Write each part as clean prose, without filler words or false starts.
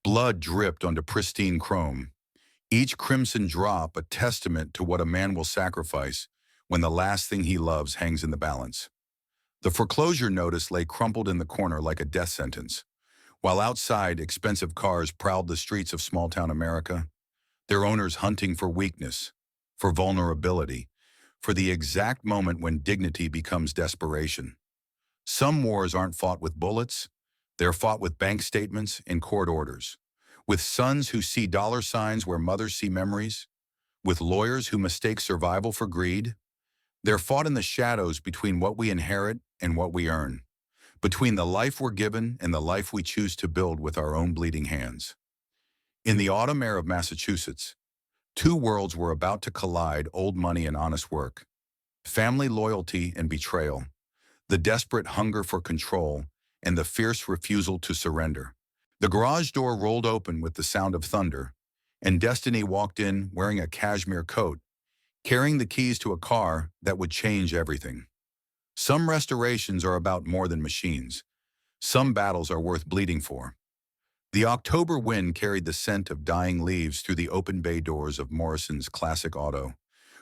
Blood dripped onto pristine chrome, each crimson drop a testament to what a man will sacrifice when the last thing he loves hangs in the balance. The foreclosure notice lay crumpled in the corner like a death sentence, while outside expensive cars prowled the streets of small-town America, their owners hunting for weakness, for vulnerability, for the exact moment when dignity becomes desperation. Some wars aren't fought with bullets, they're fought with bank statements and court orders, with sons who see dollar signs where mothers see memories, with lawyers who mistake survival for greed. They're fought in the shadows between what we inherit and what we earn, between the life we're given and the life we choose to build with our own bleeding hands. In the autumn air of Massachusetts, two worlds were about to collide: old money and honest work, family loyalty and betrayal, the desperate hunger for control and the fierce refusal to surrender. The garage door rolled open with the sound of thunder, and Destiny walked in wearing a cashmere coat, carrying the keys to a car that would change everything. Some restorations are about more than machines. Some battles are worth bleeding for. The October wind carried the scent of dying leaves through the open bay doors of Morrison's Classic Auto,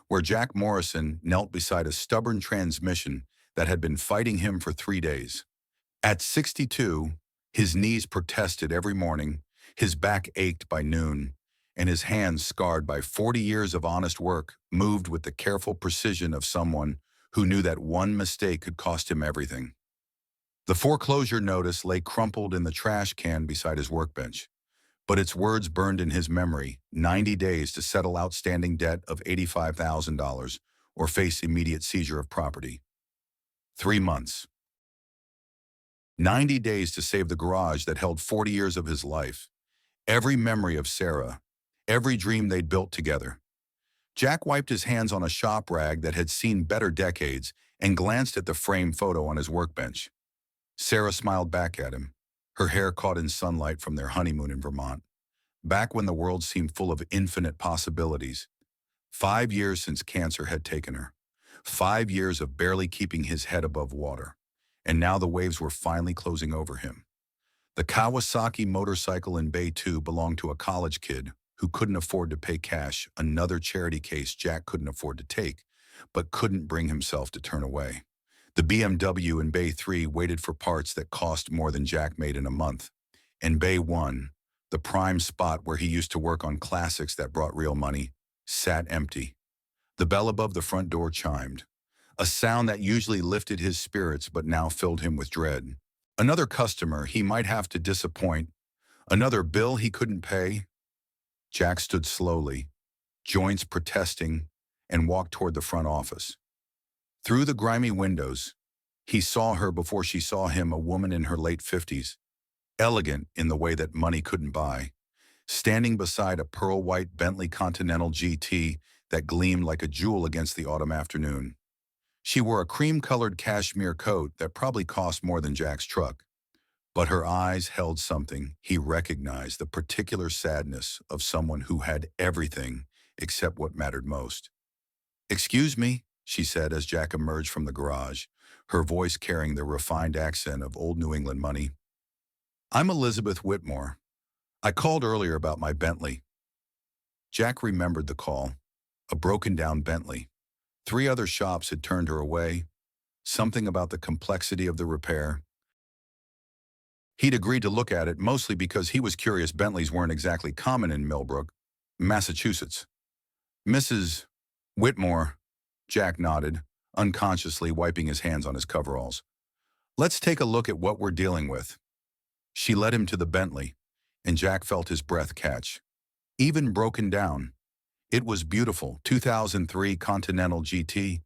where Jack Morrison knelt beside a stubborn transmission that had been fighting him for 3 days. At 62, his knees protested every morning, his back ached by noon, and his hands, scarred by 40 years of honest work, moved with the careful precision of someone who knew that one mistake could cost him everything. The foreclosure notice lay crumpled in the trash can beside his workbench, but its words burned in his memory: 90 days to settle outstanding debt of $85,000 or face immediate seizure of property. 3 months. 90 days to save the garage that held 40 years of his life, every memory of Sarah, every dream they'd built together. Jack wiped his hands on a shop rag that had seen better decades and glanced at the framed photo on his workbench. Sarah smiled back at him, her hair caught in sunlight from their honeymoon in Vermont, back when the world seemed full of infinite possibilities. 5 years since cancer had taken her. 5 years of barely keeping his head above water. And now the waves were finally closing over him. The Kawasaki motorcycle in Bay 2 belonged to a college kid who couldn't afford to pay cash, another charity case Jack couldn't afford to take, but couldn't bring himself to turn away. The BMW in Bay 3 waited for parts that cost more than Jack made in a month. And Bay 1, the prime spot where he used to work on classics that brought real money, sat empty. The bell above the front door chimed, a sound that usually lifted his spirits but now filled him with dread. Another customer he might have to disappoint, another bill he couldn't pay. Jack stood slowly, joints protesting, and walked toward the front office. Through the grimy windows, he saw her before she saw him, a woman in her late 50s, elegant in the way that money couldn't buy, standing beside a pearl-white Bentley Continental GT that gleamed like a jewel against the autumn afternoon. She wore a cream-colored cashmere coat that probably cost more than Jack's truck, but her eyes held something. He recognized the particular sadness of someone who had everything except what mattered most. "Excuse me," she said as Jack emerged from the garage, her voice carrying the refined accent of old New England money. "I'm Elizabeth Whitmore. I called earlier about my Bentley." Jack remembered the call. A broken-down Bentley. 3 other shops had turned her away. Something about the complexity of the repair. He'd agreed to look at it mostly because he was curious. Bentleys weren't exactly common in Millbrook, Massachusetts. "Mrs. Whitmore," Jack nodded, unconsciously wiping his hands on his coveralls. "Let's take a look at what we're dealing with." She led him to the Bentley, and Jack felt his breath catch. Even broken down, it was beautiful. 2003 Continental GT,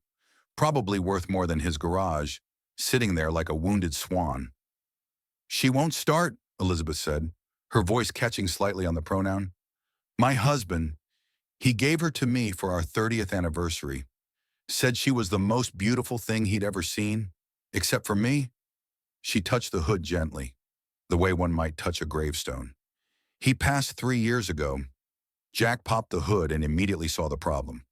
probably worth more than his garage, sitting there like a wounded swan. "She won't start," Elizabeth said, her voice catching slightly on the pronoun. "My husband, he gave her to me for our 30th anniversary. Said she was the most beautiful thing he'd ever seen, except for me." She touched the hood gently, the way one might touch a gravestone. "He passed 3 years ago." Jack popped the hood and immediately saw the problem.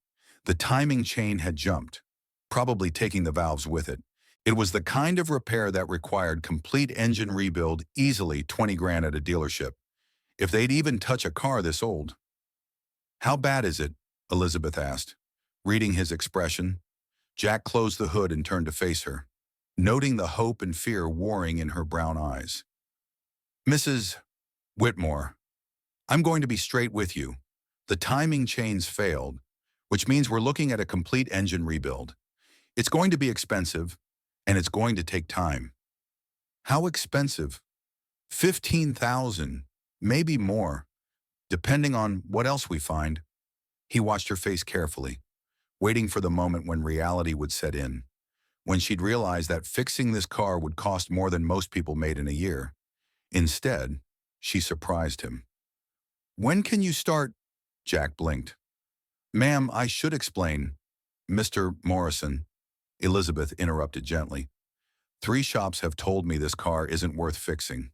The timing chain had jumped, probably taking the valves with it. It was the kind of repair that required complete engine rebuild, easily 20 grand at a dealership. if they'd even touch a car this old. How bad is it? Elizabeth asked. Reading his expression, Jack closed the hood and turned to face her, noting the hope and fear warring in her brown eyes. Mrs. Whitmore, I'm going to be straight with you. The timing chains failed, which means we're looking at a complete engine rebuild. It's going to be expensive, and it's going to take time. How expensive? 15,000, maybe more, depending on what else we find. He watched her face carefully, waiting for the moment when reality would set in, when she'd realize that fixing this car would cost more than most people made in a year. Instead, she surprised him. When can you start? Jack blinked. Ma'am, I should explain. Mr. Morrison, Elizabeth interrupted gently. 3 shops have told me this car isn't worth fixing.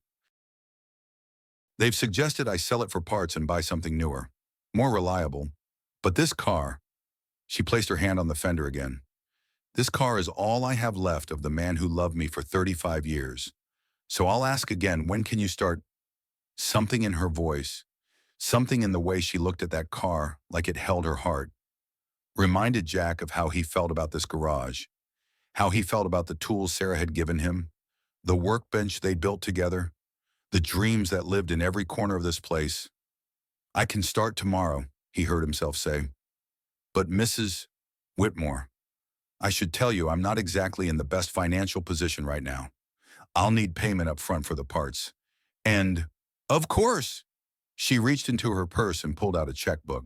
They've suggested I sell it for parts and buy something newer, more reliable. But this car, she placed her hand on the fender again. This car is all I have left of the man who loved me for 35 years. So I'll ask again, when can you start? Something in her voice, something in the way she looked at that car like it held her heart, reminded Jack of how he felt about this garage, how he felt about the tools Sarah had given him, the workbench they'd built together, the dreams that lived in every corner of this place. I can start tomorrow, he heard himself say. But Mrs. Whitmore, I should tell you I'm not exactly in the best financial position right now. I'll need payment up front for the parts. And, of course, she reached into her purse and pulled out a checkbook.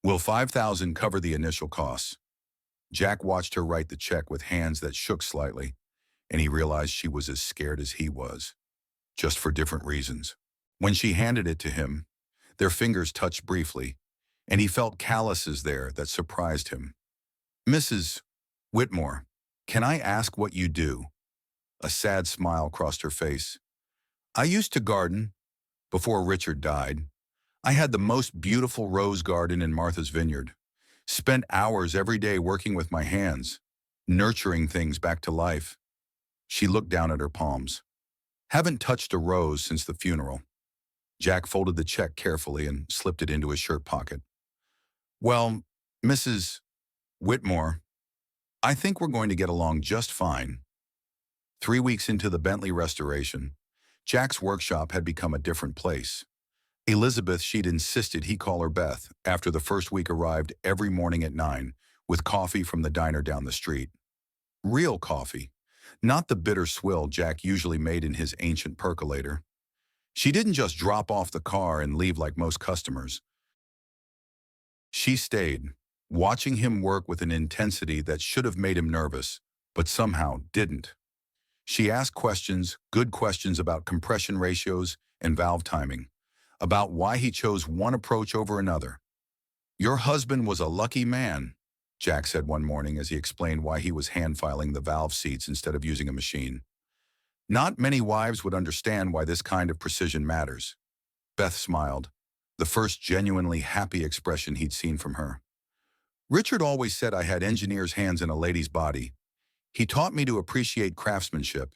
Will 5,000 cover the initial costs? Jack watched her write the check with hands that shook slightly, and he realized she was as scared as he was, just for different reasons. When she handed it to him, their fingers touched briefly, and he felt calluses there that surprised him. Mrs. Whitmore, can I ask what you do? A sad smile crossed her face. I used to garden before Richard died. I had the most beautiful rose garden in Martha's Vineyard. Spent hours every day working with my hands, nurturing things back to life. She looked down at her palms. Haven't touched a rose since the funeral. Jack folded the check carefully and slipped it into his shirt pocket. Well, Mrs. Whitmore, I think we're going to get along just fine. 3 weeks into the Bentley restoration, Jack's workshop had become a different place. Elizabeth, she'd insisted he call her Beth after the first week arrived every morning at 9 with coffee from the diner down the street. Real coffee, not the bitter swill Jack usually made in his ancient percolator. She didn't just drop off the car and leave like most customers. She stayed, watching him work with an intensity that should have made him nervous, but somehow didn't. She asked questions, good questions about compression ratios and valve timing, about why he chose one approach over another. Your husband was a lucky man, Jack said one morning as he explained why he was hand-filing the valve seats instead of using a machine. Not many wives would understand why this kind of precision matters. Beth smiled, the first genuinely happy expression he'd seen from her. Richard always said I had engineer's hands in a lady's body. He taught me to appreciate craftsmanship,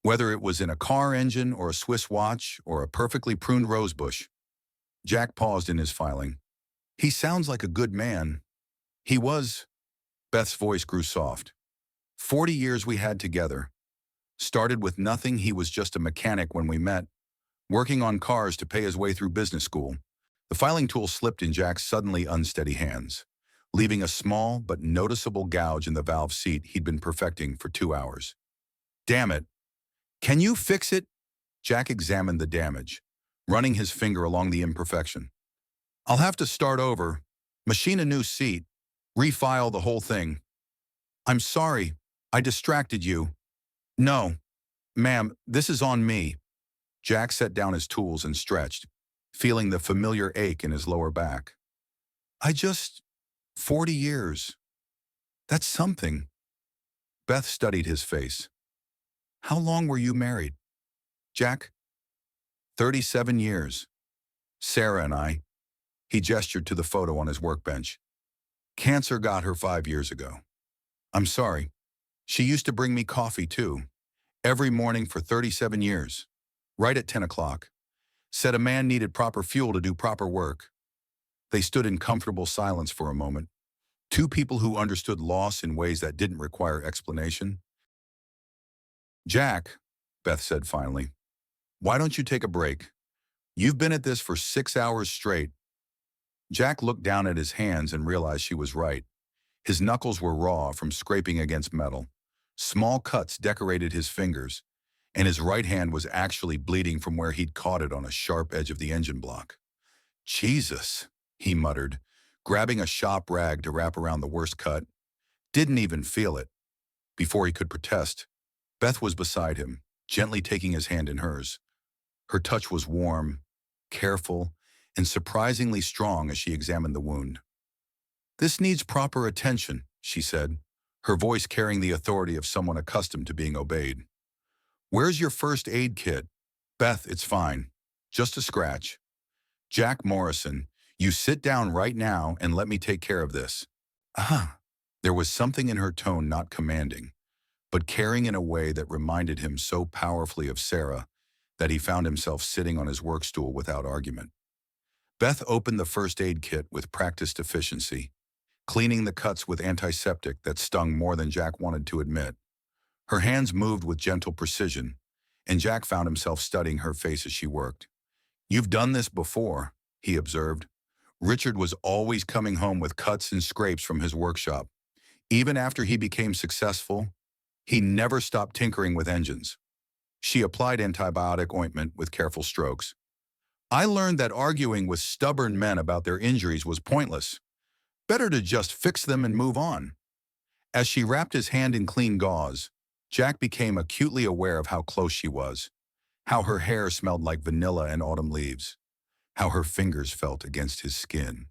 whether it was in a car engine or a Swiss watch or a perfectly pruned rosebush. Jack paused in his filing. He sounds like a good man. He was. Beth's voice grew soft. 40 years we had together. Started with nothing, he was just a mechanic when we met, working on cars to pay his way through business school. The filing tool slipped in Jack's suddenly unsteady hands, leaving a small but noticeable gouge in the valve seat he'd been perfecting for 2 hours. Damn it. Can you fix it? Jack examined the damage, running his finger along the imperfection. I'll have to start over, machine a new seat, refile the whole thing. I'm sorry, I distracted you. No, ma'am, this is on me. Jack set down his tools and stretched, feeling the familiar ache in his lower back. 40 years. That's something. Beth studied his face. How long were you married? Jack? 37 years. Sarah and I. He gestured to the photo on his workbench. Cancer got her 5 years ago. I'm sorry. She used to bring me coffee too, every morning for 37 years, right at 10 o'clock. said a man needed proper fuel to do proper work. They stood in comfortable silence for a moment, two people who understood loss in ways that didn't require explanation. Jack, Beth said finally, why don't you take a break? You've been at this for 6 hours straight. Jack looked down at his hands and realized she was right. His knuckles were raw from scraping against metal. Small cuts decorated his fingers, and his right hand was actually bleeding from where he'd caught it on a sharp edge of the engine block. Jesus, he muttered, grabbing a shop rag to wrap around the worst cut. Didn't even feel it. Before he could protest, Beth was beside him, gently taking his hand in hers. Her touch was warm, careful, and surprisingly strong as she examined the wound. This needs proper attention, she said, her voice carrying the authority of someone accustomed to being obeyed. Where's your first aid kit? Beth, it's fine. Just a scratch. Jack Morrison, you sit down right now and let me take care of this. Ah. There was something in her tone not commanding, but caring in a way that reminded him so powerfully of Sarah that he found himself sitting on his work stool without argument. Beth opened the first aid kit with practiced efficiency, cleaning the cuts with antiseptic that stung more than Jack wanted to admit. Her hands moved with gentle precision, and Jack found himself studying her face as she worked. You've done this before, he observed. Richard was always coming home with cuts and scrapes from his workshop. Even after he became successful, he never stopped tinkering with engines. She applied antibiotic ointment with careful strokes. I learned that arguing with stubborn men about their injuries was pointless. Better to just fix them and move on. As she wrapped his hand in clean gauze, Jack became acutely aware of how close she was, how her hair smelled like vanilla and autumn leaves, how her fingers felt against his skin.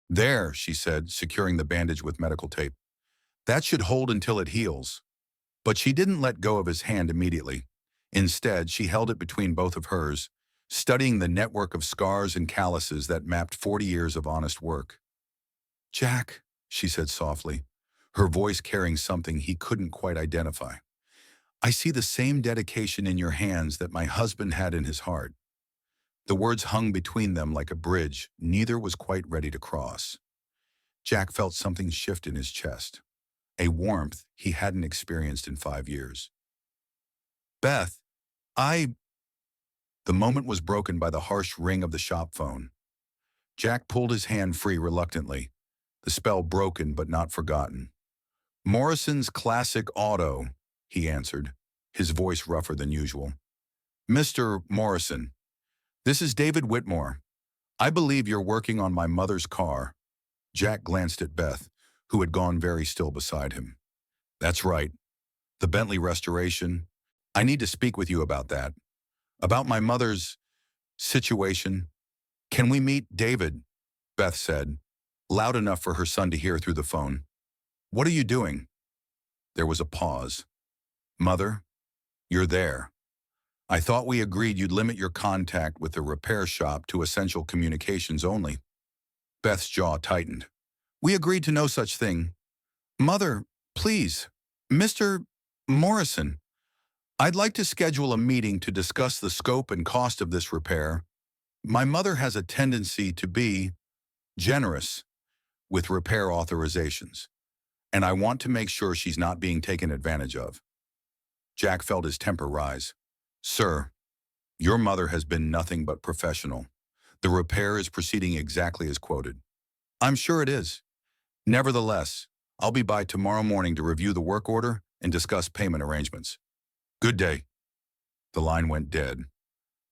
There, she said, securing the bandage with medical tape. That should hold until it heals. But she didn't let go of his hand immediately. Instead, she held it between both of hers, studying the network of scars and calluses that mapped 40 years of honest work. Jack, she said softly, her voice carrying something he couldn't quite identify. I see the same dedication in your hands that my husband had in his heart. The words hung between them like a bridge neither was quite ready to cross. Jack felt something shift in his chest, a warmth he hadn't experienced in 5 years. Beth, The moment was broken by the harsh ring of the shop phone. Jack pulled his hand free reluctantly, the spell broken but not forgotten. Morrison's Classic Auto, he answered, his voice rougher than usual. Mr. Morrison, this is David Whitmore. I believe you're working on my mother's car. Jack glanced at Beth, who had gone very still beside him. That's right. The Bentley restoration. I need to speak with you about that. About my mother's situation. Can we meet David? Beth said, loud enough for her son to hear through the phone. What are you doing? There was a pause. Mother, you're there. I thought we agreed you'd limit your contact with the repair shop to essential communications only. Beth's jaw tightened. We agreed to no such thing. Mother, please, Mr. Morrison, I'd like to schedule a meeting to discuss the scope and cost of this repair. My mother has a tendency to be generous with repair authorizations, and I want to make sure she's not being taken advantage of. Jack felt his temper rise. Sir, your mother has been nothing but professional. The repair is proceeding exactly as quoted. I'm sure it is. Nevertheless, I'll be by tomorrow morning to review the work order and discuss payment arrangements. Good day. The line went dead.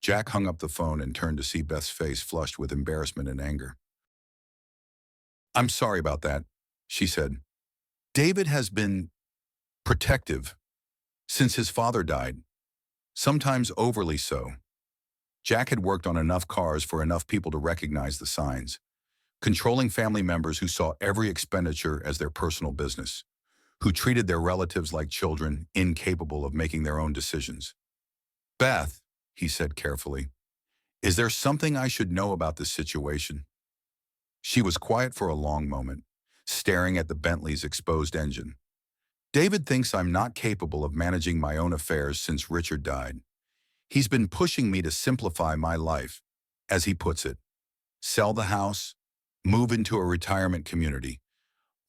Jack hung up the phone and turned to see Beth's face flushed with embarrassment and anger. I'm sorry about that, she said. David has been protective since his father died, sometimes overly so. Jack had worked on enough cars for enough people to recognize the signs, controlling family members who saw every expenditure as their personal business, who treated their relatives like children, incapable of making their own decisions. Beth, he said carefully, is there something I should know about this situation? She was quiet for a long moment, staring at the Bentley's exposed engine. David thinks I'm not capable of managing my own affairs since Richard died. He's been pushing me to simplify my life, as he puts it. Sell the house, move into a retirement community.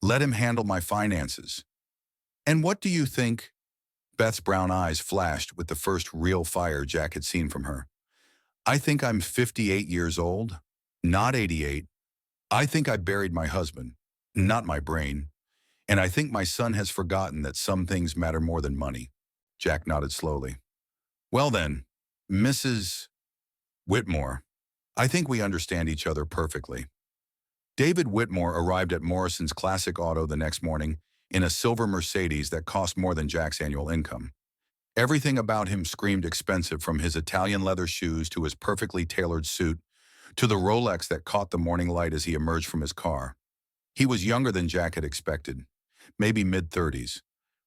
Let him handle my finances. And what do you think? Beth's brown eyes flashed with the first real fire Jack had seen from her. I think I'm 58 years old, not 88. I think I buried my husband, not my brain. And I think my son has forgotten that some things matter more than money. Jack nodded slowly. Well then, Mrs. Whitmore, I think we understand each other perfectly. David Whitmore arrived at Morrison's Classic Auto the next morning in a silver Mercedes that cost more than Jack's annual income. Everything about him screamed expensive, from his Italian leather shoes to his perfectly tailored suit to the Rolex that caught the morning light as he emerged from his car. He was younger than Jack had expected, maybe mid-30s,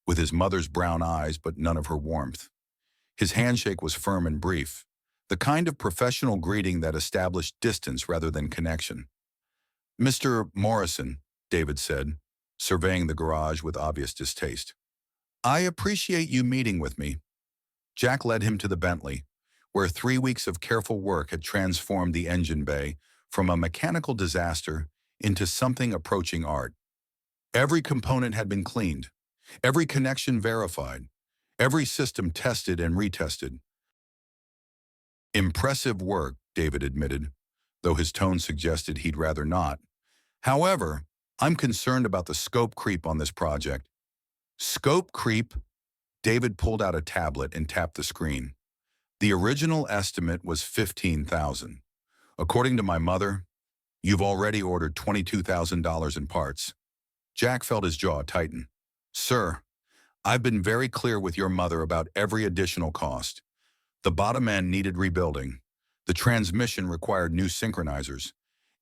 with his mother's brown eyes but none of her warmth. His handshake was firm and brief, the kind of professional greeting that established distance rather than connection. Mr. Morrison, David said, surveying the garage with obvious distaste. I appreciate you meeting with me. Jack led him to the Bentley, where 3 weeks of careful work had transformed the engine bay from a mechanical disaster into something approaching art. Every component had been cleaned, every connection verified, every system tested and retested. Impressive work, David admitted, though his tone suggested he'd rather not. However, I'm concerned about the scope creep on this project. Scope creep? David pulled out a tablet and tapped the screen. The original estimate was $15,000. According to my mother, you've already ordered $22,000 in parts. Jack felt his jaw tighten. Sir, I've been very clear with your mother about every additional cost. The bottom end needed rebuilding. The transmission required new synchronizers.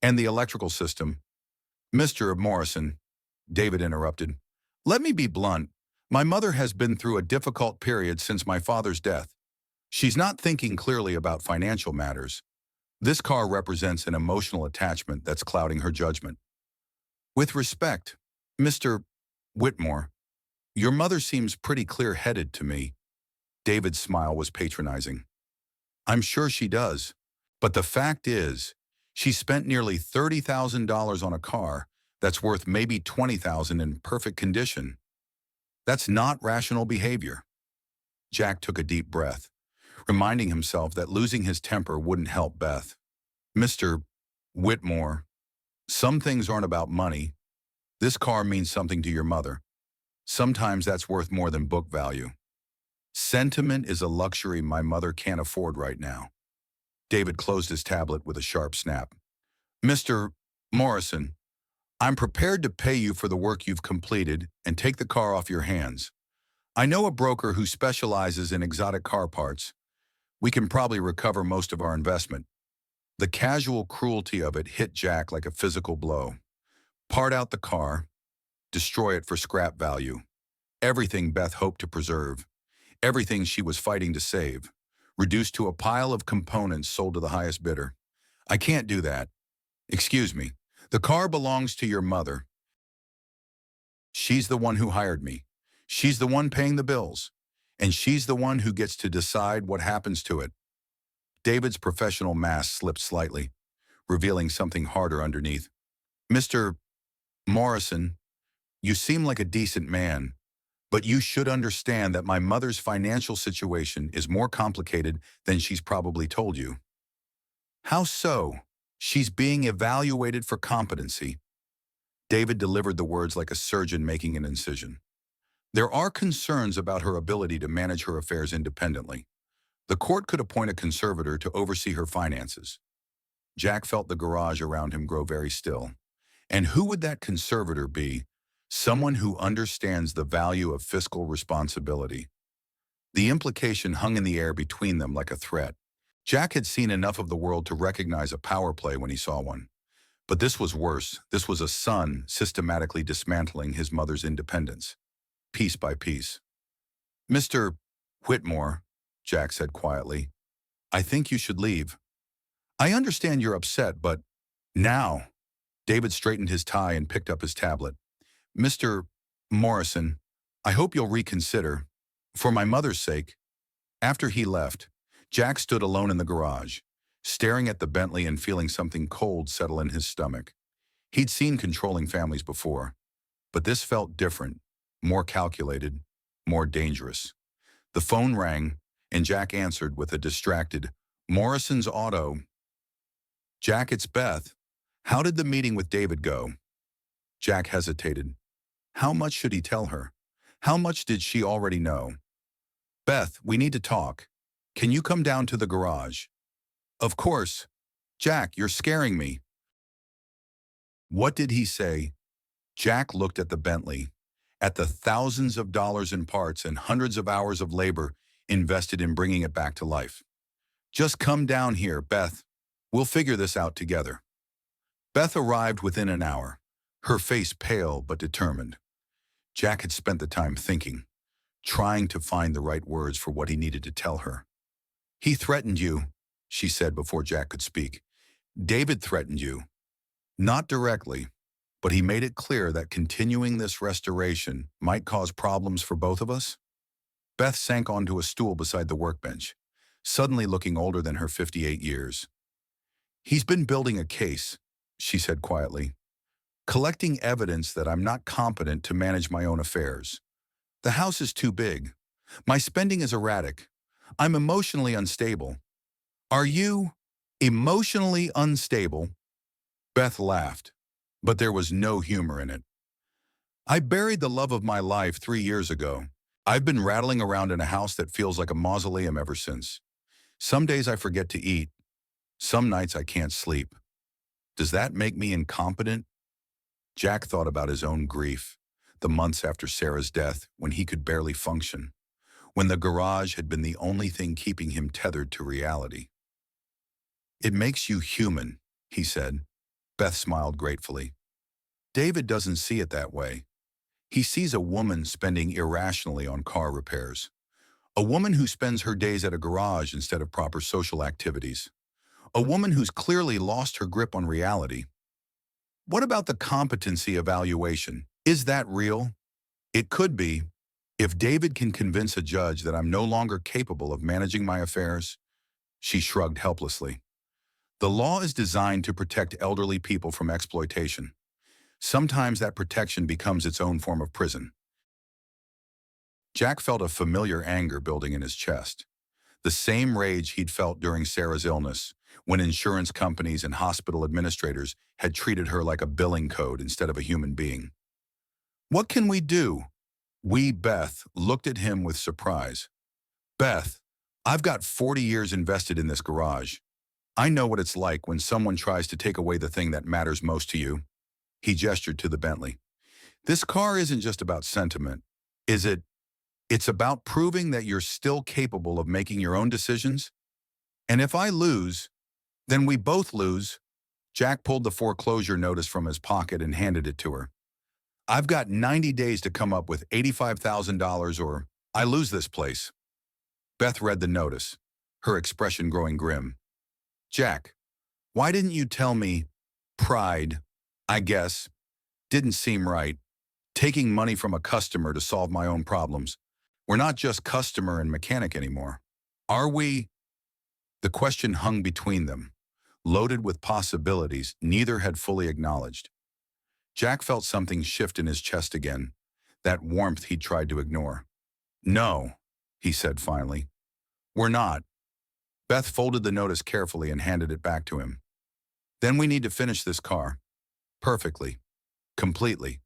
And the electrical system. Mr. Morrison, David interrupted. Let me be blunt. My mother has been through a difficult period since my father's death. She's not thinking clearly about financial matters. This car represents an emotional attachment that's clouding her judgment. With respect, Mr. Whitmore, your mother seems pretty clear-headed to me. David's smile was patronizing. I'm sure she does. But the fact is, she spent nearly $30,000 on a car that's worth maybe $20,000 in perfect condition. That's not rational behavior. Jack took a deep breath, reminding himself that losing his temper wouldn't help Beth. Mr. Whitmore, some things aren't about money. This car means something to your mother. Sometimes that's worth more than book value. Sentiment is a luxury my mother can't afford right now. David closed his tablet with a sharp snap. Mr. Morrison, I'm prepared to pay you for the work you've completed and take the car off your hands. I know a broker who specializes in exotic car parts. We can probably recover most of our investment. The casual cruelty of it hit Jack like a physical blow. Part out the car, destroy it for scrap value. Everything Beth hoped to preserve, everything she was fighting to save, reduced to a pile of components sold to the highest bidder. I can't do that. Excuse me. The car belongs to your mother. She's the one who hired me. She's the one paying the bills. And she's the one who gets to decide what happens to it. David's professional mask slipped slightly, revealing something harder underneath. Mr. Morrison, you seem like a decent man, but you should understand that my mother's financial situation is more complicated than she's probably told you. How so? She's being evaluated for competency. David delivered the words like a surgeon making an incision. There are concerns about her ability to manage her affairs independently. The court could appoint a conservator to oversee her finances. Jack felt the garage around him grow very still. And who would that conservator be? Someone who understands the value of fiscal responsibility. The implication hung in the air between them like a threat. Jack had seen enough of the world to recognize a power play when he saw one. But this was worse. This was a son systematically dismantling his mother's independence, piece by piece. Mr. Whitmore, Jack said quietly, I think you should leave. I understand you're upset, but now. David straightened his tie and picked up his tablet. Mr. Morrison, I hope you'll reconsider. For my mother's sake. After he left, Jack stood alone in the garage, staring at the Bentley and feeling something cold settle in his stomach. He'd seen controlling families before, but this felt different, more calculated, more dangerous. The phone rang, and Jack answered with a distracted, "Morrison's Auto." "Jack, it's Beth. How did the meeting with David go?" Jack hesitated. How much should he tell her? How much did she already know? "Beth, we need to talk. Can you come down to the garage?" "Of course." "Jack, you're scaring me." What did he say? Jack looked at the Bentley, at the thousands of dollars in parts and hundreds of hours of labor invested in bringing it back to life. "Just come down here, Beth. We'll figure this out together." Beth arrived within an hour, her face pale but determined. Jack had spent the time thinking, trying to find the right words for what he needed to tell her. "He threatened you," she said before Jack could speak. "David threatened you. Not directly, but he made it clear that continuing this restoration might cause problems for both of us." Beth sank onto a stool beside the workbench, suddenly looking older than her 58 years. "He's been building a case," she said quietly, "collecting evidence that I'm not competent to manage my own affairs. The house is too big. My spending is erratic. I'm emotionally unstable." "Are you emotionally unstable?" Beth laughed, but there was no humor in it. "I buried the love of my life 3 years ago. I've been rattling around in a house that feels like a mausoleum ever since. Some days I forget to eat. Some nights I can't sleep. Does that make me incompetent?" Jack thought about his own grief, the months after Sarah's death when he could barely function, when the garage had been the only thing keeping him tethered to reality. "It makes you human," he said. Beth smiled gratefully. "David doesn't see it that way. He sees a woman spending irrationally on car repairs. A woman who spends her days at a garage instead of proper social activities. A woman who's clearly lost her grip on reality." "What about the competency evaluation? Is that real?" "It could be. If David can convince a judge that I'm no longer capable of managing my affairs." She shrugged helplessly. "The law is designed to protect elderly people from exploitation. Sometimes that protection becomes its own form of prison." Jack felt a familiar anger building in his chest. The same rage he'd felt during Sarah's illness, when insurance companies and hospital administrators had treated her like a billing code instead of a human being. "What can we do?" Beth, looked at him with surprise. "Beth, I've got 40 years invested in this garage. I know what it's like when someone tries to take away the thing that matters most to you." He gestured to the Bentley. "This car isn't just about sentiment, is it? It's about proving that you're still capable of making your own decisions. And if I lose, then we both lose." Jack pulled the foreclosure notice from his pocket and handed it to her. "I've got 90 days to come up with $85,000 or I lose this place." Beth read the notice, her expression growing grim. "Jack, why didn't you tell me?" "Pride, I guess. Didn't seem right. Taking money from a customer to solve my own problems. We're not just customer and mechanic anymore. Are we?" The question hung between them, loaded with possibilities neither had fully acknowledged. Jack felt something shift in his chest again, that warmth he'd tried to ignore. "No," he said finally. "We're not." Beth folded the notice carefully and handed it back to him. "Then we need to finish this car. Perfectly. Completely.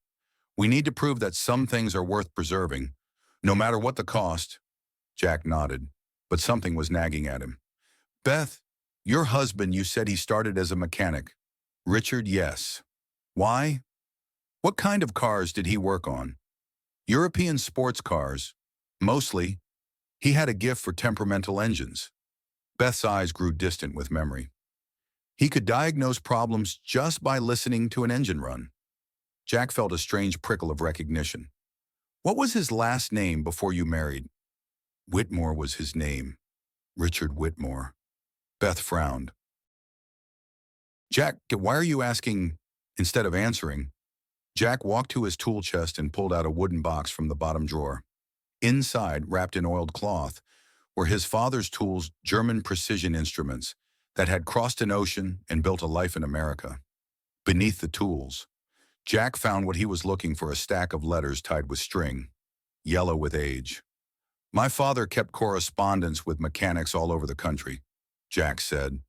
We need to prove that some things are worth preserving, no matter what the cost." Jack nodded, but something was nagging at him. "Beth, your husband, you said he started as a mechanic." "Richard, yes." "Why? What kind of cars did he work on?" "European sports cars. Mostly. He had a gift for temperamental engines." Beth's eyes grew distant with memory. "He could diagnose problems just by listening to an engine run." Jack felt a strange prickle of recognition. "What was his last name before you married?" "Whitmore was his name. Richard Whitmore." Beth frowned. "Jack, why are you asking?" Instead of answering, Jack walked to his tool chest and pulled out a wooden box from the bottom drawer. Inside, wrapped in oiled cloth, were his father's tools, German precision instruments that had crossed an ocean and built a life in America. Beneath the tools, Jack found what he was looking for: a stack of letters tied with string, yellow with age. "My father kept correspondence with mechanics all over the country," Jack said,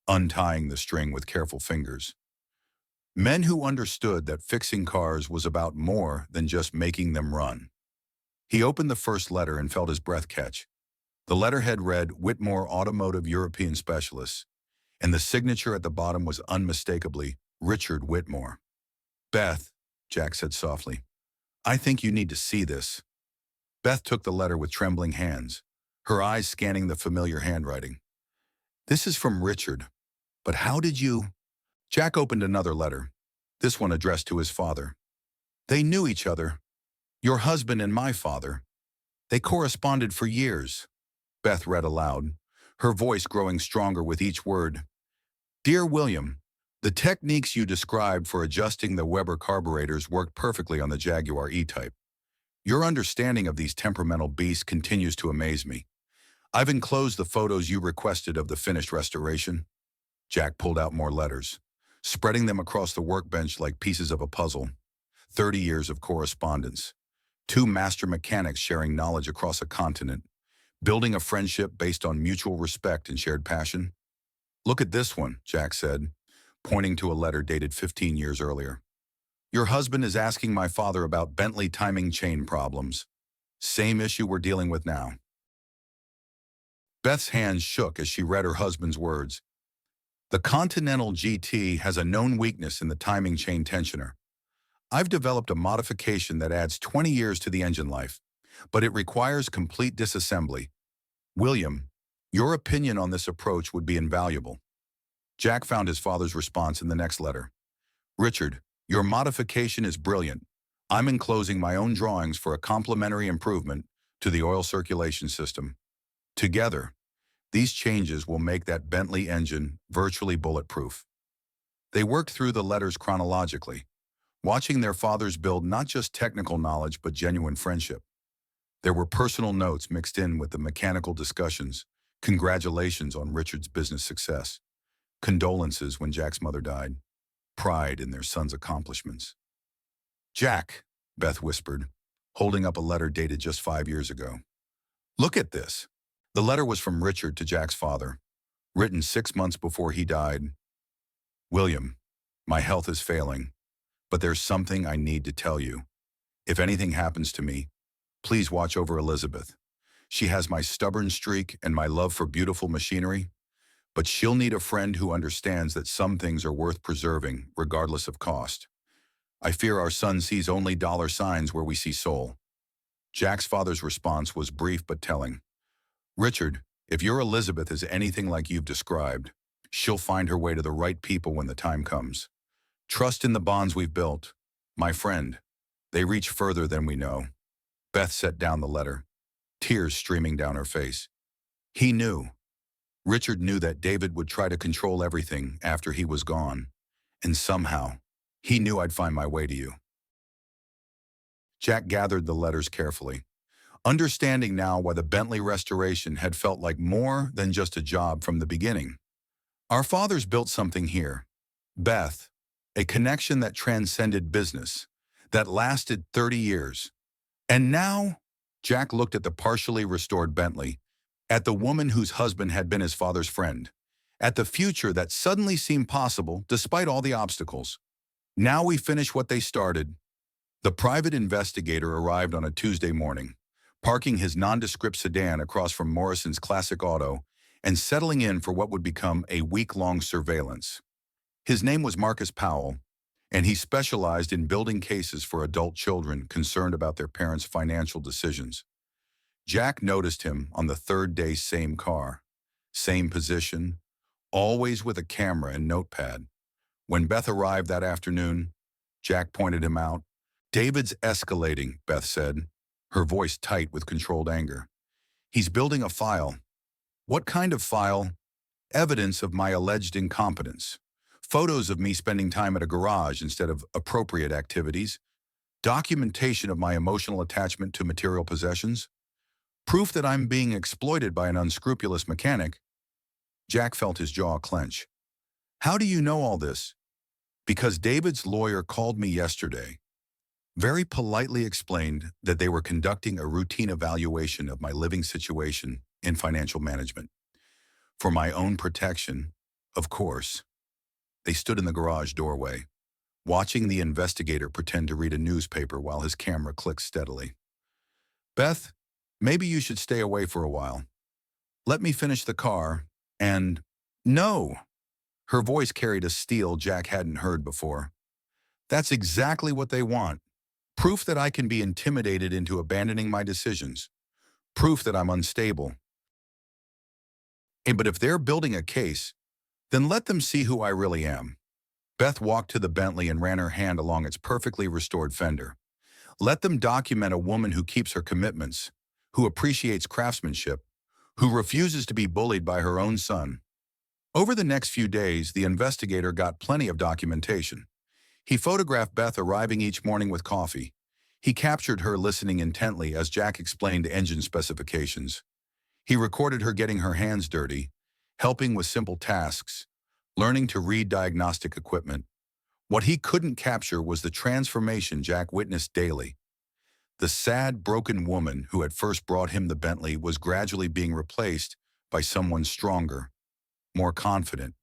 untying the string with careful fingers. Men who understood that fixing cars was about more than just making them run. He opened the first letter and felt his breath catch. The letterhead read Whitmore Automotive European Specialists, and the signature at the bottom was unmistakably Richard Whitmore. "Beth," Jack said softly, "I think you need to see this." Beth took the letter with trembling hands, her eyes scanning the familiar handwriting. "This is from Richard, but how did you—" Jack opened another letter, this one addressed to his father. "They knew each other. Your husband and my father. They corresponded for years." Beth read aloud, her voice growing stronger with each word. "Dear William, the techniques you described for adjusting the Weber carburetors worked perfectly on the Jaguar E-Type. Your understanding of these temperamental beasts continues to amaze me. I've enclosed the photos you requested of the finished restoration." Jack pulled out more letters, spreading them across the workbench like pieces of a puzzle. 30 years of correspondence. Two master mechanics sharing knowledge across a continent, building a friendship based on mutual respect and shared passion. "Look at this one," Jack said, pointing to a letter dated 15 years earlier. "Your husband is asking my father about Bentley timing chain problems. Same issue we're dealing with now." Beth's hands shook as she read her husband's words. "The Continental GT has a known weakness in the timing chain tensioner. I've developed a modification that adds 20 years to the engine life, but it requires complete disassembly. William, your opinion on this approach would be invaluable." Jack found his father's response in the next letter. "Richard, your modification is brilliant. I'm enclosing my own drawings for a complementary improvement to the oil circulation system. Together, these changes will make that Bentley engine virtually bulletproof." They worked through the letters chronologically, watching their fathers build not just technical knowledge but genuine friendship. There were personal notes mixed in with the mechanical discussions, congratulations on Richard's business success, condolences when Jack's mother died, pride in their son's accomplishments. "Jack," Beth whispered, holding up a letter dated just 5 years ago. "Look at this." The letter was from Richard to Jack's father, written 6 months before he died. "William, my health is failing, but there's something I need to tell you. If anything happens to me, please watch over Elizabeth. She has my stubborn streak and my love for beautiful machinery, but she'll need a friend who understands that some things are worth preserving, regardless of cost. I fear our son sees only dollar signs where we see soul." Jack's father's response was brief but telling. "Richard, if your Elizabeth is anything like you've described, she'll find her way to the right people when the time comes. Trust in the bonds we've built. My friend, they reach further than we know." Beth set down the letter, tears streaming down her face. He knew. Richard knew that David would try to control everything after he was gone, and somehow, he knew I'd find my way to you. Jack gathered the letters carefully, understanding now why the Bentley restoration had felt like more than just a job from the beginning. Our fathers built something here, Beth, a connection that transcended business, that lasted 30 years. And now, Jack looked at the partially restored Bentley, at the woman whose husband had been his father's friend, at the future that suddenly seemed possible despite all the obstacles. Now we finish what they started. The private investigator arrived on a Tuesday morning, parking his nondescript sedan across from Morrison's Classic Auto and settling in for what would become a week-long surveillance. His name was Marcus Powell, and he specialized in building cases for adult children concerned about their parents' financial decisions. Jack noticed him on the third day, same car, same position, always with a camera and notepad. When Beth arrived that afternoon, Jack pointed him out. "David's escalating," Beth said, her voice tight with controlled anger. "He's building a file." "What kind of file?" "Evidence of my alleged incompetence. Photos of me spending time at a garage instead of appropriate activities. Documentation of my emotional attachment to material possessions." Proof that I'm being exploited by an unscrupulous mechanic. Jack felt his jaw clench. How do you know all this? Because David's lawyer called me yesterday. Very politely explained that they were conducting a routine evaluation of my living situation in financial management. For my own protection, of course. They stood in the garage doorway, watching the investigator pretend to read a newspaper while his camera clicked steadily. Beth, maybe you should stay away for a while. Let me finish the car, and... No! Her voice carried a steel Jack hadn't heard before. That's exactly what they want. Proof that I can be intimidated into abandoning my decisions. Proof that I'm unstable. But if they're building a case, then let them see who I really am. Beth walked to the Bentley and ran her hand along its perfectly restored fender. Let them document a woman who keeps her commitments, who appreciates craftsmanship, who refuses to be bullied by her own son. Over the next few days, the investigator got plenty of documentation. He photographed Beth arriving each morning with coffee. He captured her listening intently as Jack explained engine specifications. He recorded her getting her hands dirty, helping with simple tasks, learning to read diagnostic equipment. What he couldn't capture was the transformation Jack witnessed daily. The sad, broken woman who had first brought him the Bentley was gradually being replaced by someone stronger, more confident.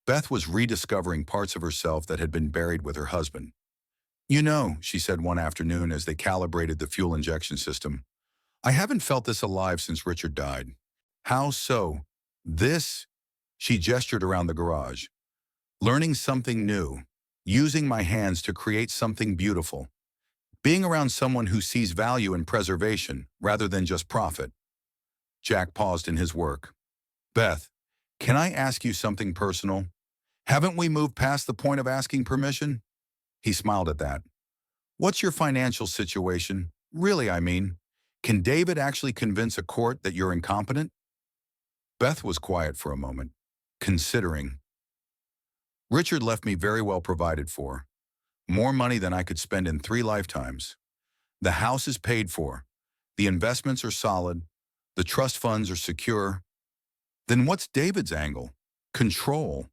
Beth was rediscovering parts of herself that had been buried with her husband. You know, she said one afternoon as they calibrated the fuel injection system, I haven't felt this alive since Richard died. How so? This, she gestured around the garage. Learning something new, using my hands to create something beautiful. Being around someone who sees value in preservation rather than just profit. Jack paused in his work. Beth, can I ask you something personal? Haven't we moved past the point of asking permission? He smiled at that. What's your financial situation? Really, I mean. Can David actually convince a court that you're incompetent? Beth was quiet for a moment, considering. Richard left me very well provided for. More money than I could spend in 3 lifetimes. The house is paid for. The investments are solid. The trust funds are secure. Then what's David's angle? Control.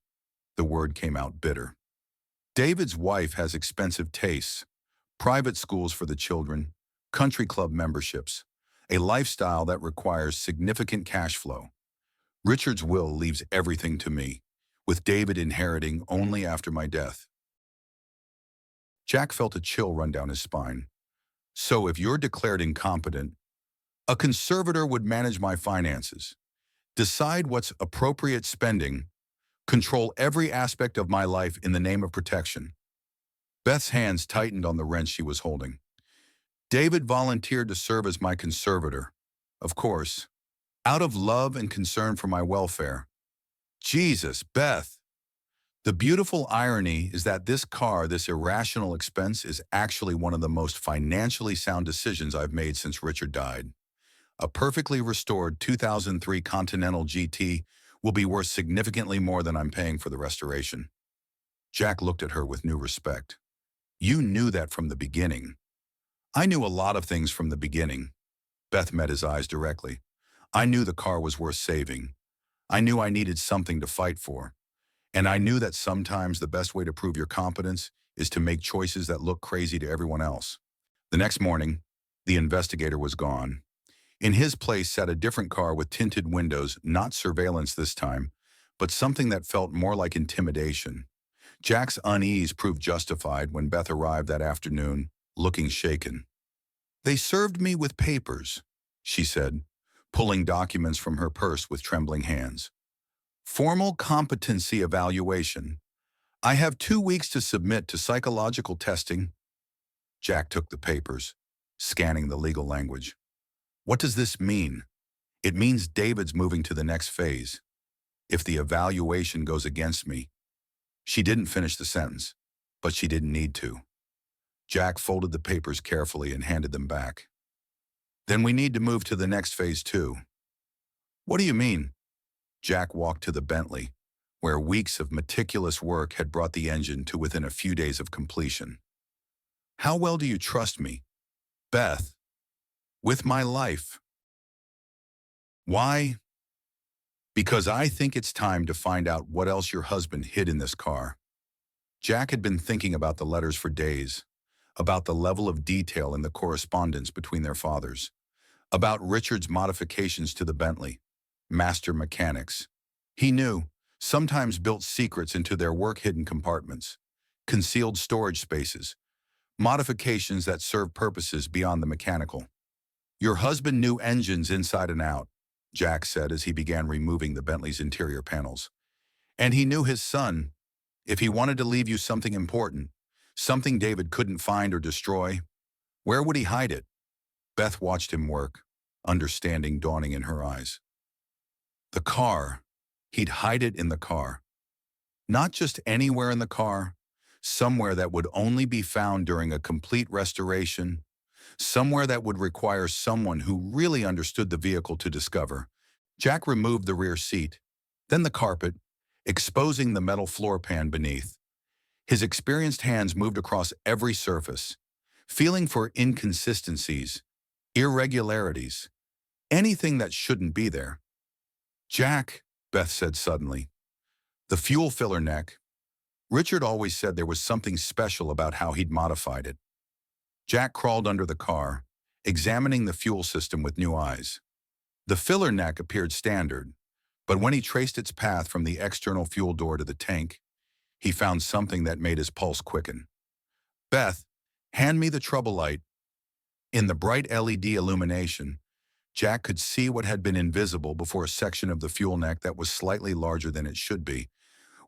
The word came out bitter. David's wife has expensive tastes, private schools for the children, country club memberships, a lifestyle that requires significant cash flow. Richard's will leaves everything to me, with David inheriting only after my death. Jack felt a chill run down his spine. So if you're declared incompetent, a conservator would manage my finances, decide what's appropriate spending, control every aspect of my life in the name of protection. Beth's hands tightened on the wrench she was holding. David volunteered to serve as my conservator, of course, out of love and concern for my welfare. Jesus, Beth! The beautiful irony is that this car, this irrational expense, is actually one of the most financially sound decisions I've made since Richard died. A perfectly restored 2003 Continental GT will be worth significantly more than I'm paying for the restoration. Jack looked at her with new respect. You knew that from the beginning. I knew a lot of things from the beginning. Beth met his eyes directly. I knew the car was worth saving. I knew I needed something to fight for. And I knew that sometimes the best way to prove your competence is to make choices that look crazy to everyone else. The next morning, the investigator was gone. In his place sat a different car with tinted windows, not surveillance this time, but something that felt more like intimidation. Jack's unease proved justified when Beth arrived that afternoon, looking shaken. They served me with papers, she said, pulling documents from her purse with trembling hands. Formal competency evaluation. I have 2 weeks to submit to psychological testing. Jack took the papers, scanning the legal language. What does this mean? It means David's moving to the next phase. If the evaluation goes against me. She didn't finish the sentence, but she didn't need to. Jack folded the papers carefully and handed them back. Then we need to move to the next phase too. What do you mean? Jack walked to the Bentley, where weeks of meticulous work had brought the engine to within a few days of completion. How well do you trust me? Beth. With my life. Why? Because I think it's time to find out what else your husband hid in this car. Jack had been thinking about the letters for days, about the level of detail in the correspondence between their fathers, about Richard's modifications to the Bentley, master mechanics. He knew, sometimes built secrets into their work-hidden compartments, concealed storage spaces, modifications that serve purposes beyond the mechanical. Your husband knew engines inside and out, Jack said as he began removing the Bentley's interior panels. And he knew his son, if he wanted to leave you something important, something David couldn't find or destroy, where would he hide it? Beth watched him work, understanding dawning in her eyes. The car. He'd hide it in the car. Not just anywhere in the car, somewhere that would only be found during a complete restoration, somewhere that would require someone who really understood the vehicle to discover. Jack removed the rear seat, then the carpet, exposing the metal floor pan beneath. His experienced hands moved across every surface, feeling for inconsistencies, irregularities, anything that shouldn't be there. Jack, Beth said suddenly, the fuel filler neck. Richard always said there was something special about how he'd modified it. Jack crawled under the car, examining the fuel system with new eyes. The filler neck appeared standard, but when he traced its path from the external fuel door to the tank, he found something that made his pulse quicken. Beth, hand me the trouble light. In the bright LED illumination, Jack could see what had been invisible before a section of the fuel neck that was slightly larger than it should be,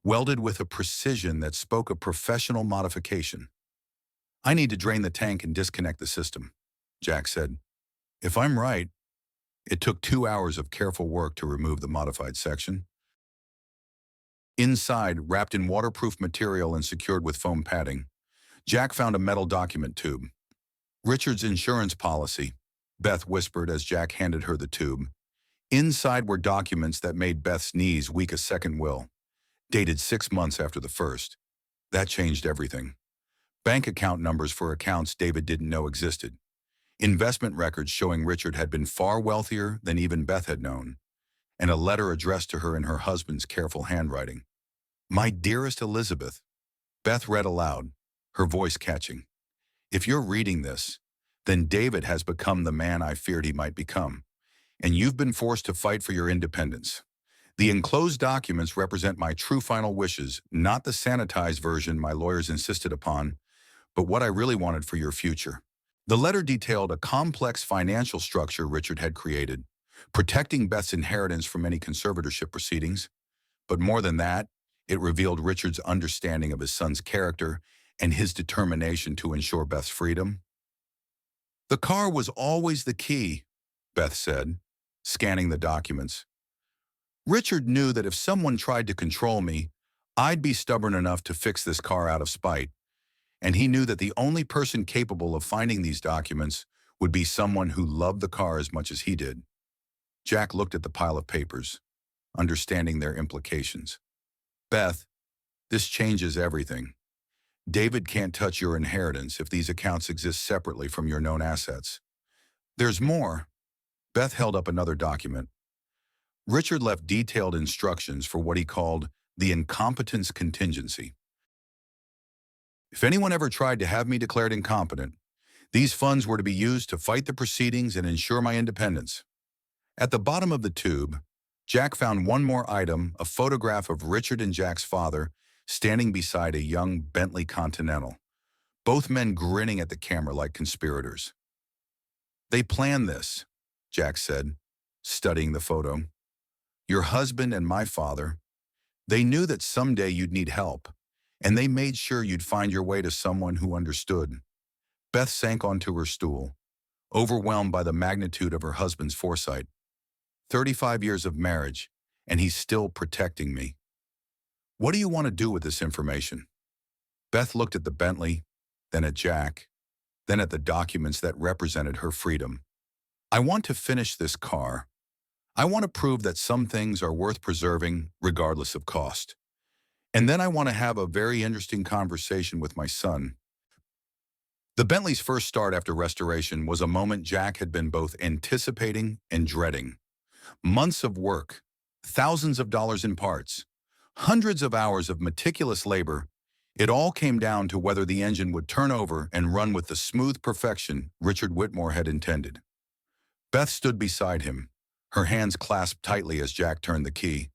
welded with a precision that spoke of professional modification. I need to drain the tank and disconnect the system, Jack said. If I'm right, it took 2 hours of careful work to remove the modified section. Inside, wrapped in waterproof material and secured with foam padding, Jack found a metal document tube. Richard's insurance policy, Beth whispered as Jack handed her the tube. Inside were documents that made Beth's knees weak as second will, dated 6 months after the first. That changed everything. Bank account numbers for accounts David didn't know existed. Investment records showing Richard had been far wealthier than even Beth had known, and a letter addressed to her in her husband's careful handwriting. My dearest Elizabeth, Beth read aloud, her voice catching. If you're reading this, then David has become the man I feared he might become, and you've been forced to fight for your independence. The enclosed documents represent my true final wishes, not the sanitized version my lawyers insisted upon, but what I really wanted for your future. The letter detailed a complex financial structure Richard had created, protecting Beth's inheritance from any conservatorship proceedings. But more than that, it revealed Richard's understanding of his son's character and his determination to ensure Beth's freedom. The car was always the key, Beth said, scanning the documents. Richard knew that if someone tried to control me, I'd be stubborn enough to fix this car out of spite, and he knew that the only person capable of finding these documents would be someone who loved the car as much as he did. Jack looked at the pile of papers, understanding their implications. Beth, this changes everything. David can't touch your inheritance if these accounts exist separately from your known assets. There's more. Beth held up another document. Richard left detailed instructions for what he called the incompetence contingency. If anyone ever tried to have me declared incompetent, these funds were to be used to fight the proceedings and ensure my independence. At the bottom of the tube, Jack found one more item, a photograph of Richard and Jack's father standing beside a young Bentley Continental, both men grinning at the camera like conspirators. They planned this, Jack said, studying the photo. Your husband and my father, they knew that someday you'd need help, and they made sure you'd find your way to someone who understood. Beth sank onto her stool, overwhelmed by the magnitude of her husband's foresight. 35 years of marriage, and he's still protecting me. What do you want to do with this information? Beth looked at the Bentley, then at Jack, then at the documents that represented her freedom. I want to finish this car. I want to prove that some things are worth preserving, regardless of cost. And then I want to have a very interesting conversation with my son. The Bentley's first start after restoration was a moment Jack had been both anticipating and dreading. Months of work, thousands of dollars in parts, hundreds of hours of meticulous labor. It all came down to whether the engine would turn over and run with the smooth perfection Richard Whitmore had intended. Beth stood beside him, her hands clasped tightly as Jack turned the key.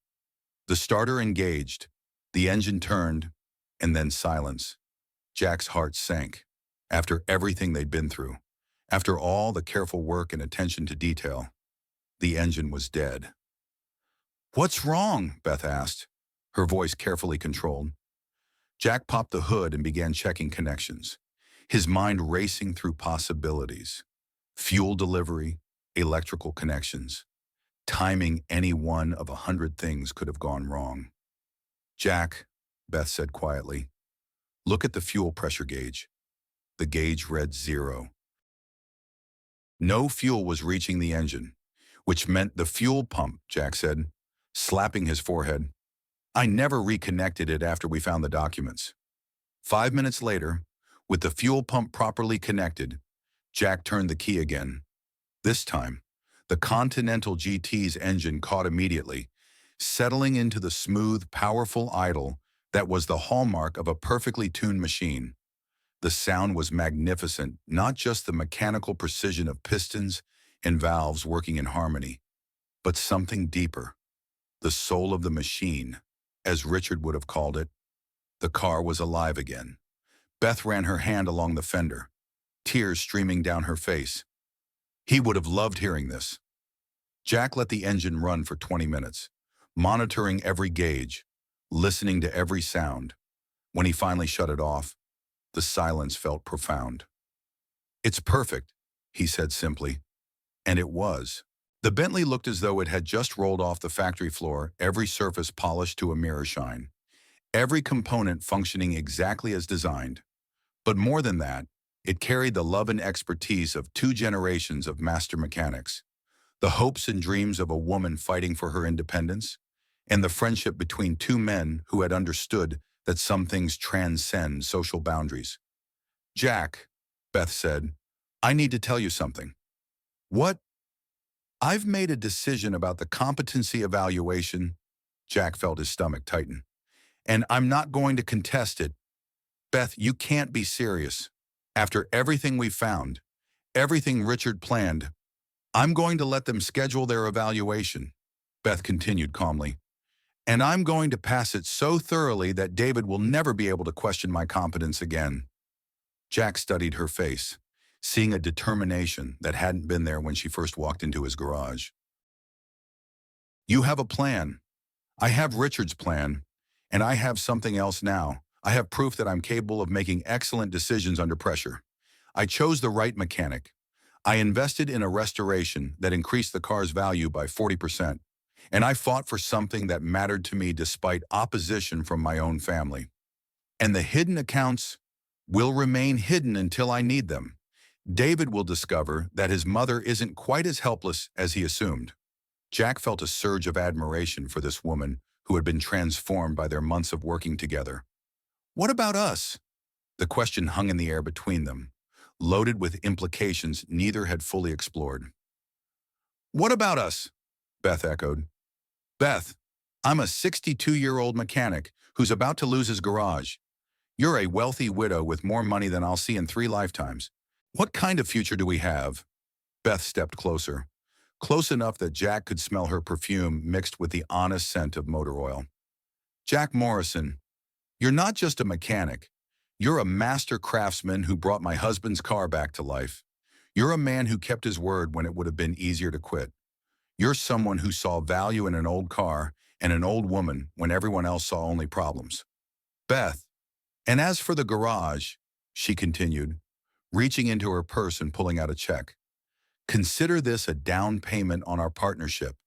The starter engaged, the engine turned, and then silence. Jack's heart sank. After everything they'd been through, after all the careful work and attention to detail, the engine was dead. "What's wrong?" Beth asked, her voice carefully controlled. Jack popped the hood and began checking connections, his mind racing through possibilities. Fuel delivery, electrical connections. Timing any one of 100 things could have gone wrong. "Jack," Beth said quietly, "look at the fuel pressure gauge." The gauge read 0. No fuel was reaching the engine, which meant the fuel pump, Jack said, slapping his forehead. "I never reconnected it after we found the documents." 5 minutes later, with the fuel pump properly connected, Jack turned the key again. This time, the Continental GT's engine caught immediately, settling into the smooth, powerful idle that was the hallmark of a perfectly tuned machine. The sound was magnificent, not just the mechanical precision of pistons and valves working in harmony, but something deeper. The soul of the machine, as Richard would have called it. The car was alive again. Beth ran her hand along the fender, tears streaming down her face. He would have loved hearing this. Jack let the engine run for 20 minutes, monitoring every gauge, listening to every sound. When he finally shut it off, the silence felt profound. "It's perfect," he said simply. And it was. The Bentley looked as though it had just rolled off the factory floor, every surface polished to a mirror shine, every component functioning exactly as designed. But more than that, it carried the love and expertise of 2 generations of master mechanics, the hopes and dreams of a woman fighting for her independence, and the friendship between 2 men who had understood that some things transcend social boundaries. "Jack," Beth said, "I need to tell you something." "What?" "I've made a decision about the competency evaluation." Jack felt his stomach tighten. "And I'm not going to contest it." "Beth, you can't be serious. After everything we found, everything Richard planned, I'm going to let them schedule their evaluation," Beth continued calmly. "And I'm going to pass it so thoroughly that David will never be able to question my competence again." Jack studied her face, seeing a determination that hadn't been there when she first walked into his garage. "You have a plan. I have Richard's plan, and I have something else now. I have proof that I'm capable of making excellent decisions under pressure. I chose the right mechanic. I invested in a restoration that increased the car's value by 40%. And I fought for something that mattered to me despite opposition from my own family. And the hidden accounts will remain hidden until I need them. David will discover that his mother isn't quite as helpless as he assumed." Jack felt a surge of admiration for this woman who had been transformed by their months of working together. "What about us?" The question hung in the air between them, loaded with implications neither had fully explored. "What about us?" Beth echoed. "Beth, I'm a 62-year-old mechanic who's about to lose his garage. You're a wealthy widow with more money than I'll see in 3 lifetimes. What kind of future do we have?" Beth stepped closer, close enough that Jack could smell her perfume mixed with the honest scent of motor oil. "Jack Morrison, you're not just a mechanic. You're a master craftsman who brought my husband's car back to life. You're a man who kept his word when it would have been easier to quit. You're someone who saw value in an old car and an old woman when everyone else saw only problems." "Beth, and as for the garage," she continued, reaching into her purse and pulling out a check, "consider this a down payment on our partnership."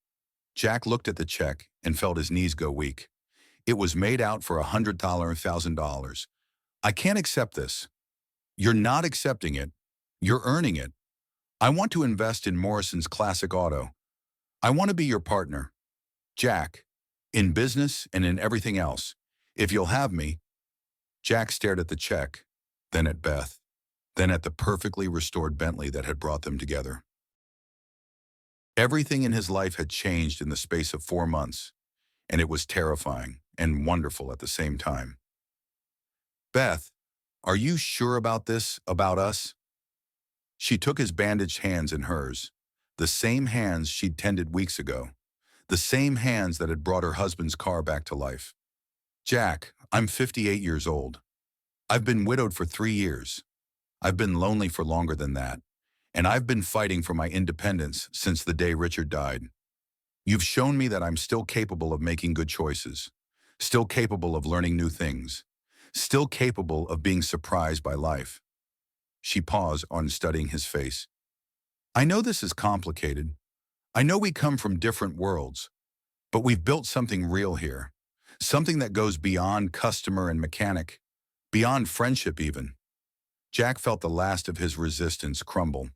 Jack looked at the check and felt his knees go weak. It was made out for $100,000. "I can't accept this." "You're not accepting it. You're earning it. I want to invest in Morrison's Classic Auto. I want to be your partner, Jack, in business and in everything else. If you'll have me." Jack stared at the check, then at Beth, then at the perfectly restored Bentley that had brought them together. Everything in his life had changed in the space of 4 months, and it was terrifying and wonderful at the same time. Beth, are you sure about this, about us? She took his bandaged hands in hers, the same hands she'd tended weeks ago, the same hands that had brought her husband's car back to life. Jack, I'm 58 years old. I've been widowed for 3 years. I've been lonely for longer than that, and I've been fighting for my independence since the day Richard died. You've shown me that I'm still capable of making good choices, still capable of learning new things, still capable of being surprised by life. She paused on studying his face. I know this is complicated. I know we come from different worlds, but we've built something real here, something that goes beyond customer and mechanic, beyond friendship even. Jack felt the last of his resistance crumble.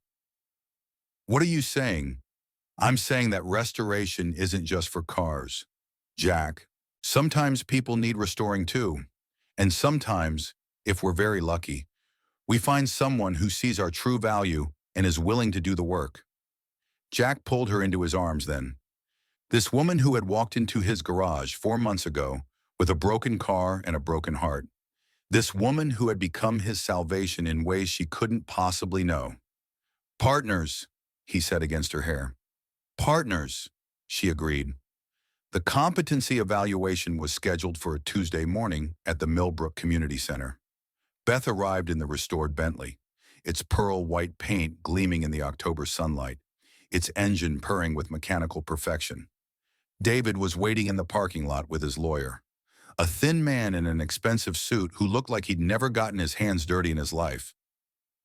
What are you saying? I'm saying that restoration isn't just for cars. Jack, sometimes people need restoring too. And sometimes, if we're very lucky, we find someone who sees our true value and is willing to do the work. Jack pulled her into his arms then. This woman who had walked into his garage 4 months ago with a broken car and a broken heart. This woman who had become his salvation in ways she couldn't possibly know. Partners, he said against her hair. Partners, she agreed. The competency evaluation was scheduled for a Tuesday morning at the Millbrook Community Center. Beth arrived in the restored Bentley, its pearl white paint gleaming in the October sunlight, its engine purring with mechanical perfection. David was waiting in the parking lot with his lawyer, a thin man in an expensive suit who looked like he'd never gotten his hands dirty in his life.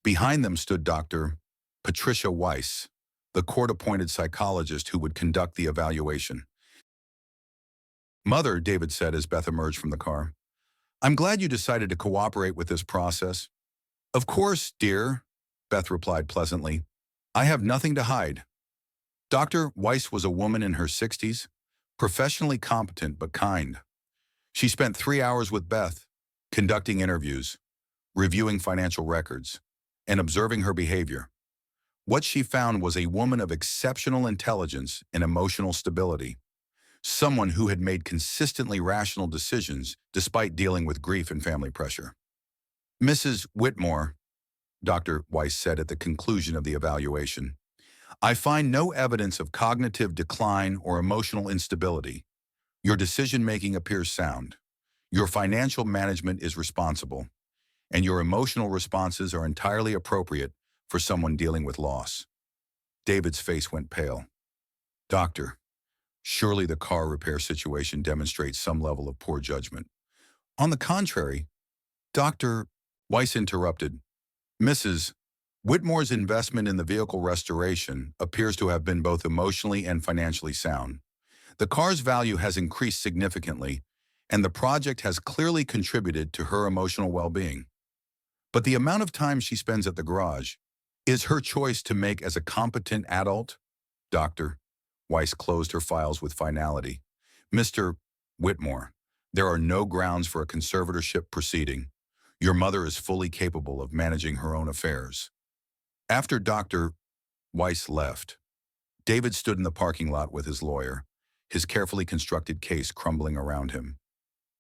Behind them stood Dr. Patricia Weiss, the court-appointed psychologist who would conduct the evaluation. Mother, David said as Beth emerged from the car, I'm glad you decided to cooperate with this process. Of course, dear, Beth replied pleasantly. I have nothing to hide. Dr. Weiss was a woman in her 60s, professionally competent but kind. She spent 3 hours with Beth, conducting interviews, reviewing financial records, and observing her behavior. What she found was a woman of exceptional intelligence and emotional stability, someone who had made consistently rational decisions despite dealing with grief and family pressure. Mrs. Whitmore, Dr. Weiss said at the conclusion of the evaluation, I find no evidence of cognitive decline or emotional instability. Your decision-making appears sound. Your financial management is responsible, and your emotional responses are entirely appropriate for someone dealing with loss. David's face went pale. Doctor, surely the car repair situation demonstrates some level of poor judgment. On the contrary, Dr. Weiss interrupted. Mrs. Whitmore's investment in the vehicle restoration appears to have been both emotionally and financially sound. The car's value has increased significantly, and the project has clearly contributed to her emotional well-being. But the amount of time she spends at the garage is her choice to make as a competent adult. Dr. Weiss closed her files with finality. Mr. Whitmore, there are no grounds for a conservatorship proceeding. Your mother is fully capable of managing her own affairs. After Dr. Weiss left, David stood in the parking lot with his lawyer, his carefully constructed case crumbling around him.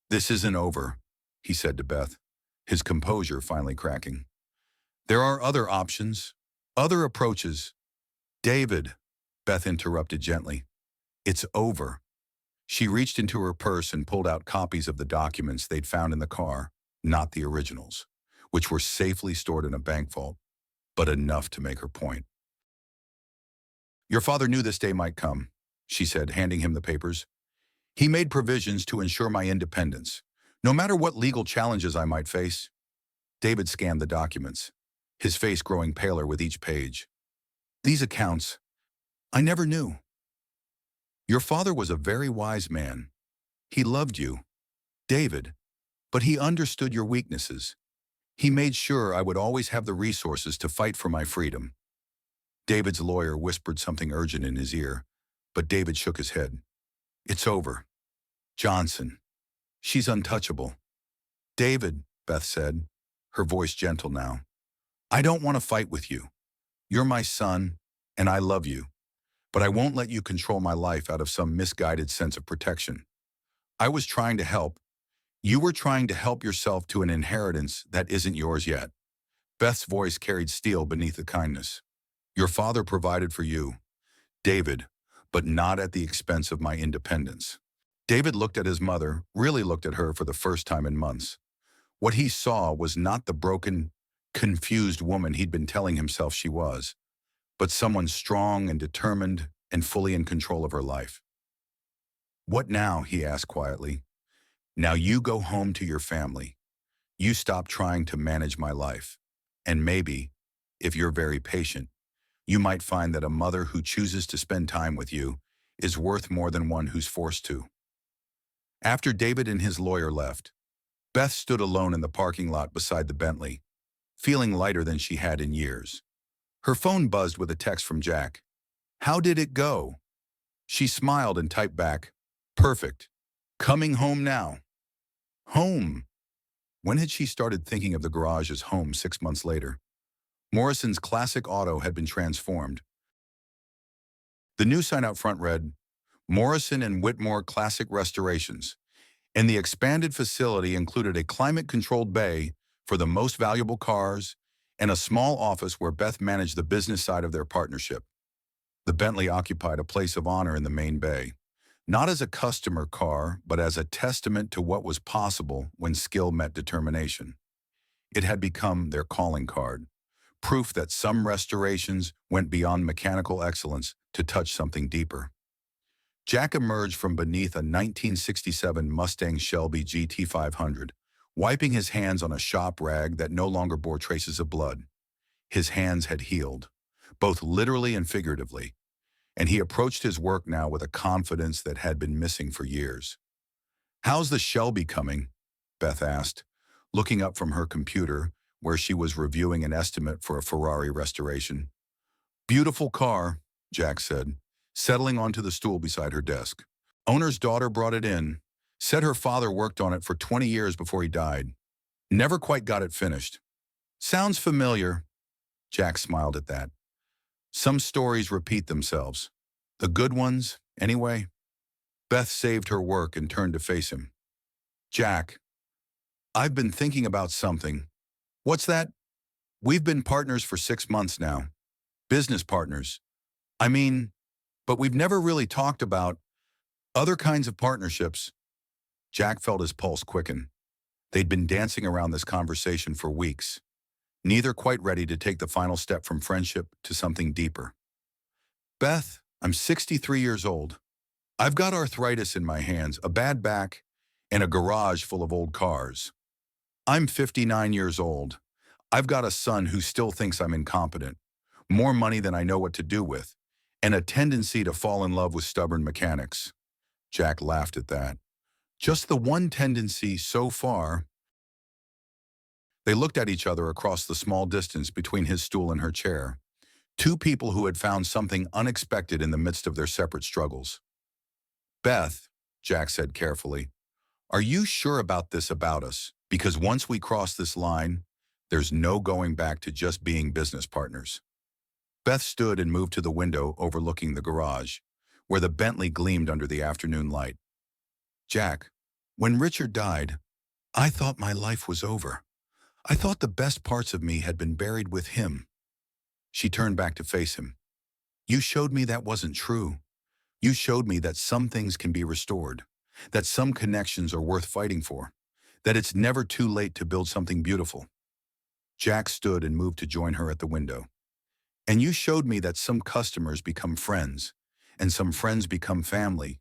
This isn't over, he said to Beth, his composure finally cracking. There are other options, other approaches. David, Beth interrupted gently. It's over. She reached into her purse and pulled out copies of the documents they'd found in the car, not the originals, which were safely stored in a bank vault, but enough to make her point. Your father knew this day might come, she said, handing him the papers. He made provisions to ensure my independence, no matter what legal challenges I might face. David scanned the documents, his face growing paler with each page. These accounts, I never knew. Your father was a very wise man. He loved you, David, but he understood your weaknesses. He made sure I would always have the resources to fight for my freedom. David's lawyer whispered something urgent in his ear, but David shook his head. It's over. Johnson. She's untouchable. David, Beth said, her voice gentle now. I don't want to fight with you. You're my son, and I love you. but I won't let you control my life out of some misguided sense of protection. I was trying to help. You were trying to help yourself to an inheritance that isn't yours yet. Beth's voice carried steel beneath the kindness. Your father provided for you, David, but not at the expense of my independence. David looked at his mother, really looked at her for the first time in months. What he saw was not the broken, confused woman he'd been telling himself she was, but someone strong and determined and fully in control of her life. What now? He asked quietly. Now you go home to your family. You stop trying to manage my life. And maybe, if you're very patient, you might find that a mother who chooses to spend time with you is worth more than one who's forced to. After David and his lawyer left, Beth stood alone in the parking lot beside the Bentley, feeling lighter than she had in years. Her phone buzzed with a text from Jack. How did it go? She smiled and typed back, perfect. Coming home now. Home. When had she started thinking of the garage as home 6 months later? Morrison's classic auto had been transformed. The new sign out front read, Morrison and Whitmore Classic Restorations, and the expanded facility included a climate-controlled bay for the most valuable cars and a small office where Beth managed the business side of their partnership. The Bentley occupied a place of honor in the main bay, not as a customer car, but as a testament to what was possible when skill met determination. It had become their calling card, proof that some restorations went beyond mechanical excellence to touch something deeper. Jack emerged from beneath a 1967 Mustang Shelby GT500, wiping his hands on a shop rag that no longer bore traces of blood. His hands had healed, both literally and figuratively, and he approached his work now with a confidence that had been missing for years. How's the Shelby coming? Beth asked, looking up from her computer where she was reviewing an estimate for a Ferrari restoration. Beautiful car, Jack said, settling onto the stool beside her desk. Owner's daughter brought it in, said her father worked on it for 20 years before he died. Never quite got it finished. Sounds familiar. Jack smiled at that. Some stories repeat themselves. The good ones, anyway. Beth saved her work and turned to face him. Jack, I've been thinking about something. What's that? We've been partners for 6 months now. Business partners. But we've never really talked about other kinds of partnerships. Jack felt his pulse quicken. They'd been dancing around this conversation for weeks, neither quite ready to take the final step from friendship to something deeper. Beth, I'm 63 years old. I've got arthritis in my hands, a bad back, and a garage full of old cars. I'm 59 years old. I've got a son who still thinks I'm incompetent, more money than I know what to do with, and a tendency to fall in love with stubborn mechanics. Jack laughed at that. Just the one tendency so far. They looked at each other across the small distance between his stool and her chair. Two people who had found something unexpected in the midst of their separate struggles. Beth, Jack said carefully, are you sure about this about us? Because once we cross this line, there's no going back to just being business partners. Beth stood and moved to the window overlooking the garage, where the Bentley gleamed under the afternoon light. Jack, when Richard died, I thought my life was over. I thought the best parts of me had been buried with him. She turned back to face him. You showed me that wasn't true. You showed me that some things can be restored, that some connections are worth fighting for, that it's never too late to build something beautiful. Jack stood and moved to join her at the window. And you showed me that some customers become friends, and some friends become family,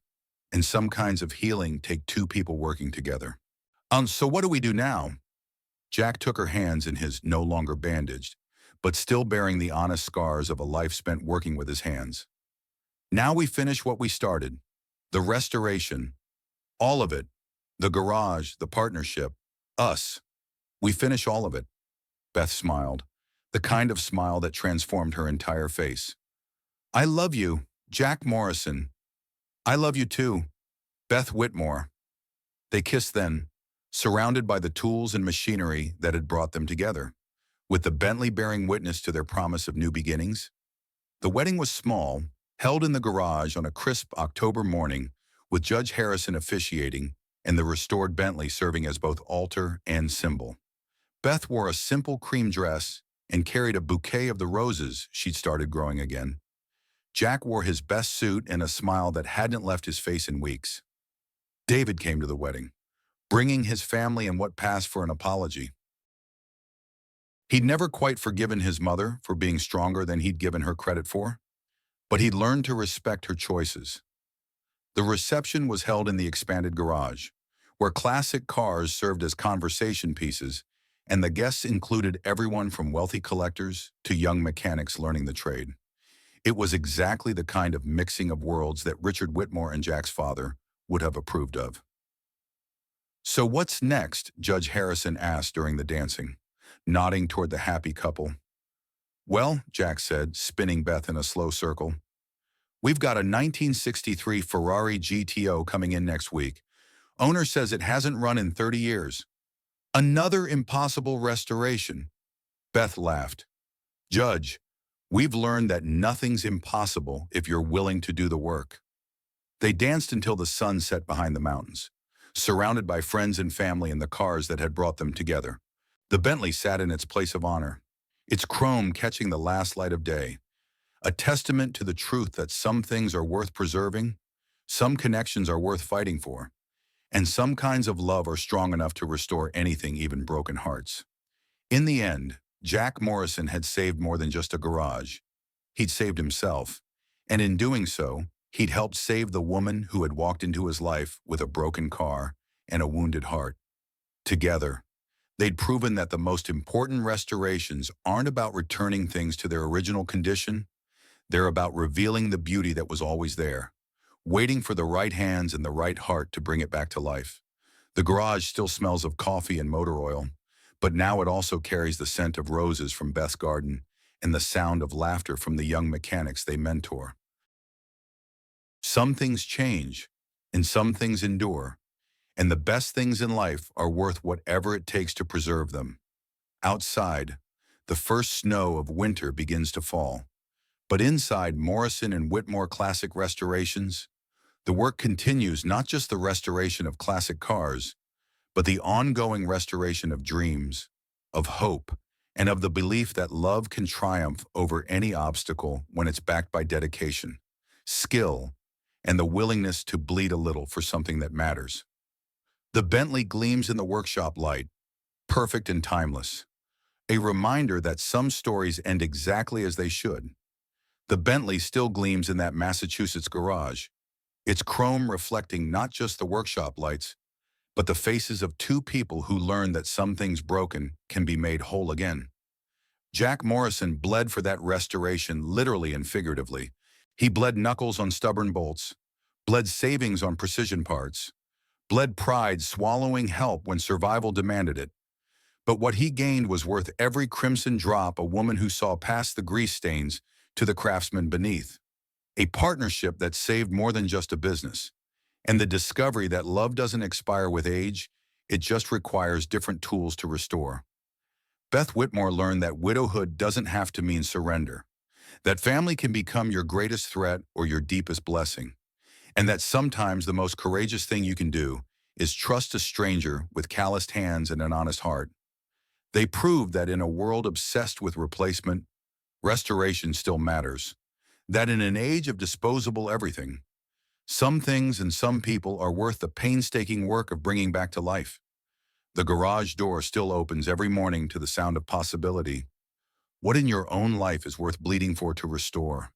and some kinds of healing take two people working together. So what do we do now? Jack took her hands in his no longer bandaged, but still bearing the honest scars of a life spent working with his hands. Now we finish what we started. The restoration. All of it. The garage, the partnership. Us. We finish all of it. Beth smiled, the kind of smile that transformed her entire face. I love you, Jack Morrison. I love you too, Beth Whitmore. They kissed then, surrounded by the tools and machinery that had brought them together, with the Bentley bearing witness to their promise of new beginnings. The wedding was small, Held in the garage on a crisp October morning, with Judge Harrison officiating and the restored Bentley serving as both altar and symbol. Beth wore a simple cream dress and carried a bouquet of the roses she'd started growing again. Jack wore his best suit and a smile that hadn't left his face in weeks. David came to the wedding, bringing his family and what passed for an apology. He'd never quite forgiven his mother for being stronger than he'd given her credit for, but he'd learned to respect her choices. The reception was held in the expanded garage, where classic cars served as conversation pieces, and the guests included everyone from wealthy collectors to young mechanics learning the trade. It was exactly the kind of mixing of worlds that Richard Whitmore and Jack's father would have approved of. "So what's next?" Judge Harrison asked during the dancing, nodding toward the happy couple. "Well," Jack said, spinning Beth in a slow circle, "we've got a 1963 Ferrari GTO coming in next week. Owner says it hasn't run in 30 years. Another impossible restoration." Beth laughed. "Judge, we've learned that nothing's impossible if you're willing to do the work." They danced until the sun set behind the mountains, surrounded by friends and family in the cars that had brought them together. The Bentley sat in its place of honor, its chrome catching the last light of day, a testament to the truth that some things are worth preserving, some connections are worth fighting for, and some kinds of love are strong enough to restore anything, even broken hearts. In the end, Jack Morrison had saved more than just a garage. He'd saved himself, and in doing so, he'd helped save the woman who had walked into his life with a broken car and a wounded heart. Together, they'd proven that the most important restorations aren't about returning things to their original condition. They're about revealing the beauty that was always there, waiting for the right hands and the right heart to bring it back to life. The garage still smells of coffee and motor oil, but now it also carries the scent of roses from Beth's garden and the sound of laughter from the young mechanics they mentor. Some things change, and some things endure, and the best things in life are worth whatever it takes to preserve them. Outside, the first snow of winter begins to fall, but inside Morrison and Whitmore Classic Restorations, the work continues, not just the restoration of classic cars, but the ongoing restoration of dreams, of hope, and of the belief that love can triumph over any obstacle when it's backed by dedication, skill, and the willingness to bleed a little for something that matters. The Bentley gleams in the workshop light, perfect and timeless, a reminder that some stories end exactly as they should. The Bentley still gleams in that Massachusetts garage, its chrome reflecting not just the workshop lights, but the faces of two people who learned that some things broken can be made whole again. Jack Morrison bled for that restoration literally and figuratively. He bled knuckles on stubborn bolts, bled savings on precision parts, bled pride swallowing help when survival demanded it. But what he gained was worth every crimson drop a woman who saw past the grease stains to the craftsman beneath. A partnership that saved more than just a business, and the discovery that love doesn't expire with age, it just requires different tools to restore. Beth Whitmore learned that widowhood doesn't have to mean surrender, that family can become your greatest threat or your deepest blessing, and that sometimes the most courageous thing you can do is trust a stranger with calloused hands and an honest heart. They proved that in a world obsessed with replacement, restoration still matters, that in an age of disposable everything, some things and some people are worth the painstaking work of bringing back to life. The garage door still opens every morning to the sound of possibility. What in your own life is worth bleeding for to restore?